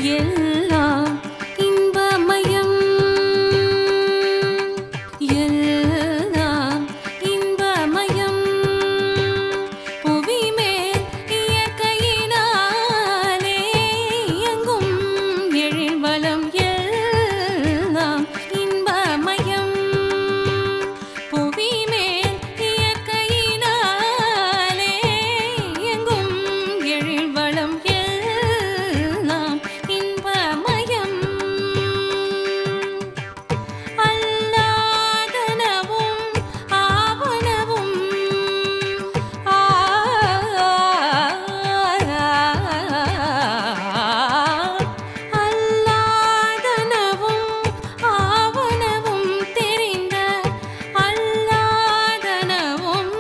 எல்லாம் இன்பமயம் எல்லாம் இன்பமயம் புவிமேல் இயற்கையினாலே எங்கும் எழில்வளம் எல்லாம் இன்பமயம் புவிமேல் இயற்கையினாலே எங்கும் எழில்வளம் எல்லாம் இன்பமயம் அல்லாதனவும் ஆவனவும் அல்லாதனவும் ஆவனவும் தெரிந்த அல்லாதனவும்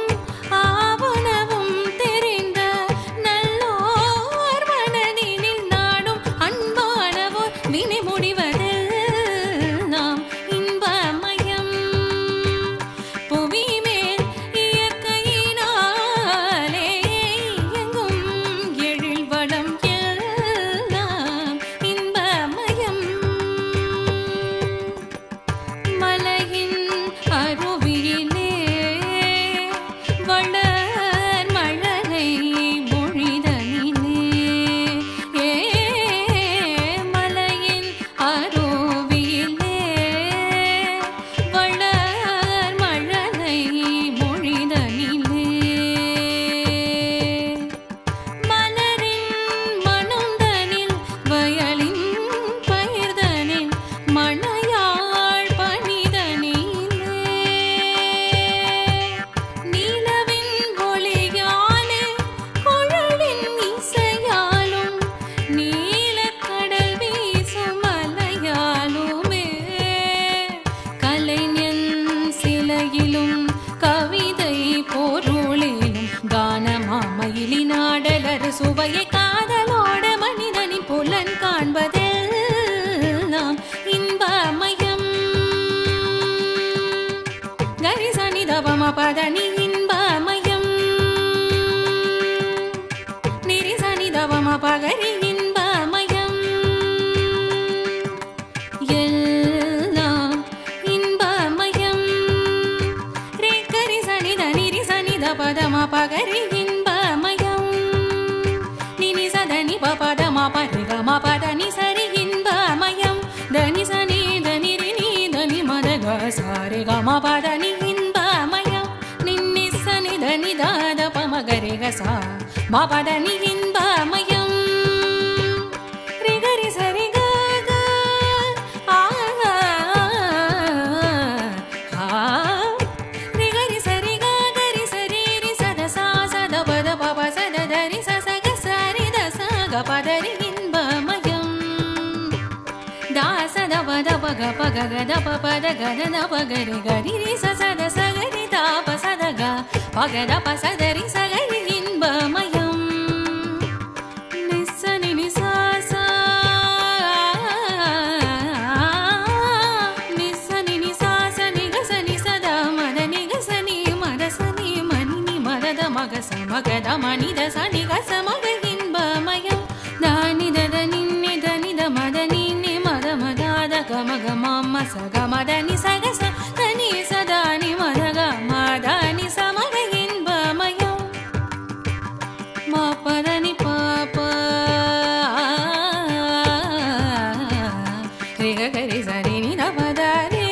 ஆவனவும் தெரிந்த நல்லோர் மனதினில் நாடும் அன்பானவோர் வினை முடிவதெல்லாம் இன்பமயம் புவிமேல் இயற்கையினாலே எங்கும் எழில்வளம் எல்லாம் இன்பமயம் மலையின் அருவியிலே வளர் மழலை மொழிதனிலே மலையின் அருவியிலே வளர் மழலை மொழிதனிலே மலரின் மணந்தனில் வயலின் பயிர்தனில் மணையாள் பணிதனிலே நிலவின் ஒளியாலே குழலின் இசையாலும் நீலக்கடல் வீசும் அலையாலுமே கலைஞன் சிலையிலும் கவிதை பொருளிலும் கானமாமயிலின் ஆடலர் சுவையை காதலோட மனிதனின் புலன் காண்பதெல்லாம் இன்பமயம் கரிசனி தவம பதனி இன்பமயம் நிரிசனி தவம பகரி இன்பமயம் எல்லாம் இன்பமயம் ரே கரிசனி தனிரிசனி தபதம பகரி இன்பமயம் நினி சதனி பபதம பரிகம பதனி சரி இன்பமயம் தனி சனி தனிரி நீ தனி மதக சாரி கம பதனி இன்பமயம் நின்னி சனி தனி தாத பமகரி கசா மபதனி இன்பமயம் ரிகரி சரி கக ரிகரி சரி கரி சரி ரி சத சா சத பத பப சத தரி சசக சரி தச கபதரி இன்பமயம் தாச தப தப கப கக தப பத கத தப கரி கரி ரி சசத சகரி தாப சதக பகத பசதரி சகரி இன்பமயம் நிசனி நிசாசா நிசனி நிசாச நிகசனி சதா மத நிகசனி மதசனி மணினி மதத மகச மகத மனித சனி கச மக இன்பமயம் தானி தத நின்னி தனித மத நின்னி மத மதாத கமக மம்ம சக மதனி சகச தனி சதானி மதக மதானி சமக இன்பமயம் மாபதனி பாப ரிக கரி சரி நி தபதரி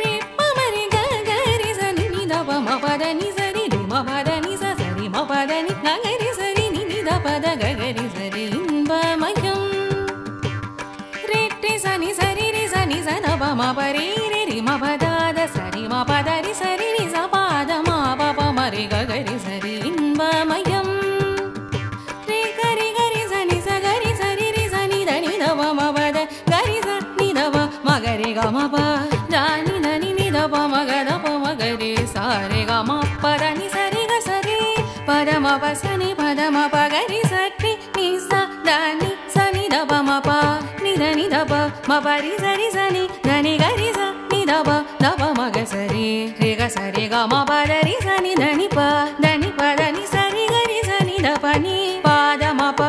ரி பமரி கரி சனி நி தப மபதனி சரி ரி மபதனி சரி மபதனி கரி சரி நி தபத கரி சரி இன்பமயம் ரெட்டி சனி சரி ரி சனி சத பம பரி ரி ரி மபதாத சரி மபதரி சரி ரி சபாத மாபப மரி கரி சரி இன்பமயம் ரி கரி கரி சனி சகரி சரி ரி சனி தனி தவ மபத கரி சனி தவ மகரி கமப ஜானி தனி நி தவ மகத மகரி சாரி கம பதனி சரி க சரி பதம பசனி பதம பகரி சரி நி ச தனி சனி தவ மப நிதனி தப மபரி சரி சனி தனி கரி ச நி தப தப மக சரி ரி க சரி கம பதரி சனி தனி ப தனி பதனி சரி கரி சனி தப நீ பாதம ப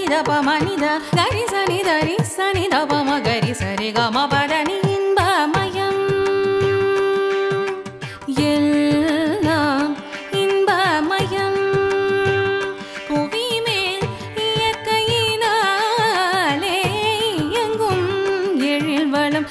த ப ம நி த கரி சனி தரி சனி த ப ம கரி சரி க ம ப த நி இன்பமயம் எல்லாம் இன்பமயம் புவி மேல் இயற்கையினாலே எங்கும் எழில் வளம்